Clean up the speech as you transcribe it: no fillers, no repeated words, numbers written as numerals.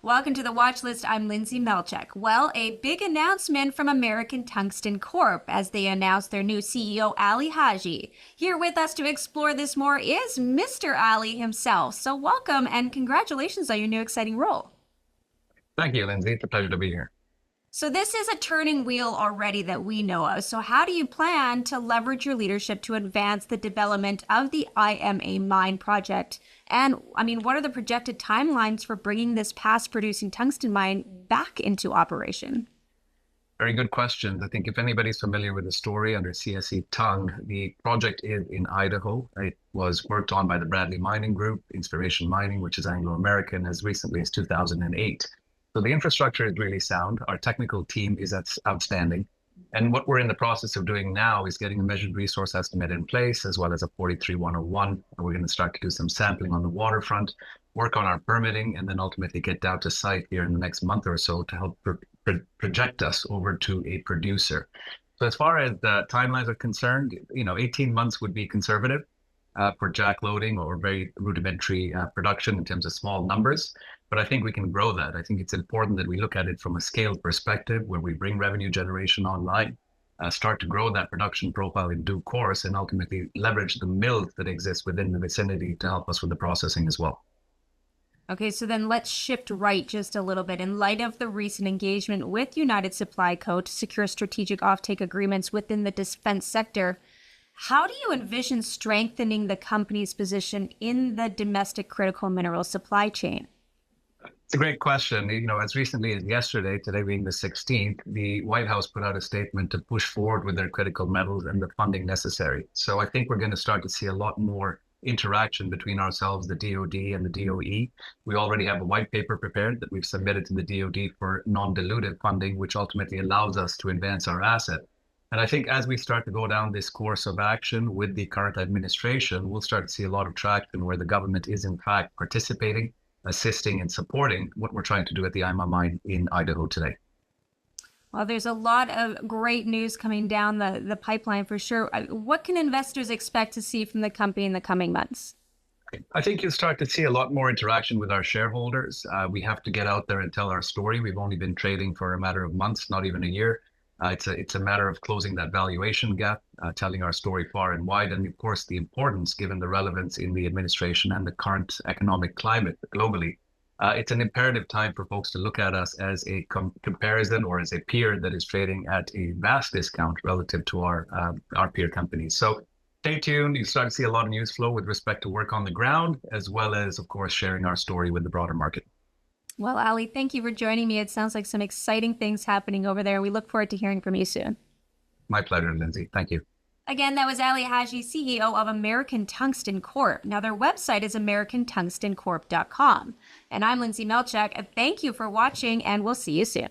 Welcome to the watch list. I'm Lindsay Melchek. Well, a big announcement from American Tungsten Corp as they announced their new CEO, Ali Haji. Here with us to explore this more is Mr. Ali himself. So welcome and congratulations on your new exciting role. Thank you, Lindsay. It's a pleasure to be here. So this is a turning wheel already that we know of. So how do you plan to leverage your leadership to advance the development of the IMA mine project? And what are the projected timelines for bringing this past producing tungsten mine back into operation? Very good question. I think if anybody's familiar with the story under CSE Tung, the project is in Idaho. It was worked on by the Bradley Mining Group, Inspiration Mining, which is Anglo-American, as recently as 2008. So the infrastructure is really sound. Our technical team is outstanding. And what we're in the process of doing now is getting a measured resource estimate in place, as well as a 43-101. And we're going to start to do some sampling on the waterfront, work on our permitting, and then ultimately get down to site here in the next month or so to help project us over to a producer. So as far as the timelines are concerned, 18 months would be conservative for jack loading or very rudimentary production in terms of small numbers. But I think we can grow that. I think it's important that we look at it from a scale perspective where we bring revenue generation online, start to grow that production profile in due course, and ultimately leverage the mills that exist within the vicinity to help us with the processing as well. Okay, so then let's shift right just a little bit. In light of the recent engagement with United Supply Co. to secure strategic offtake agreements within the defense sector, how do you envision strengthening the company's position in the domestic critical mineral supply chain? It's a great question. As recently as yesterday, today being the 16th, the White House put out a statement to push forward with their critical metals and the funding necessary. So I think we're going to start to see a lot more interaction between ourselves, the DoD and the DOE. We already have a white paper prepared that we've submitted to the DoD for non-dilutive funding, which ultimately allows us to advance our asset. And I think as we start to go down this course of action with the current administration, we'll start to see a lot of traction where the government is in fact participating, assisting and supporting what we're trying to do at the IMA mine in Idaho today. Well, there's a lot of great news coming down the pipeline for sure. What can investors expect to see from the company in the coming months? I think you'll start to see a lot more interaction with our shareholders. We have to get out there and tell our story. We've only been trading for a matter of months, not even a year. It's a matter of closing that valuation gap, telling our story far and wide, and of course the importance, given the relevance in the administration and the current economic climate globally. It's an imperative time for folks to look at us as a comparison or as a peer that is trading at a vast discount relative to our peer companies. So stay tuned. You start to see a lot of news flow with respect to work on the ground, as well as, of course, sharing our story with the broader market. Well, Ali, thank you for joining me. It sounds like some exciting things happening over there. We look forward to hearing from you soon. My pleasure, Lindsay. Thank you. Again, that was Ali Haji, CEO of American Tungsten Corp. Now, their website is americantungstencorp.com. And I'm Lindsay Melchek. Thank you for watching, and we'll see you soon.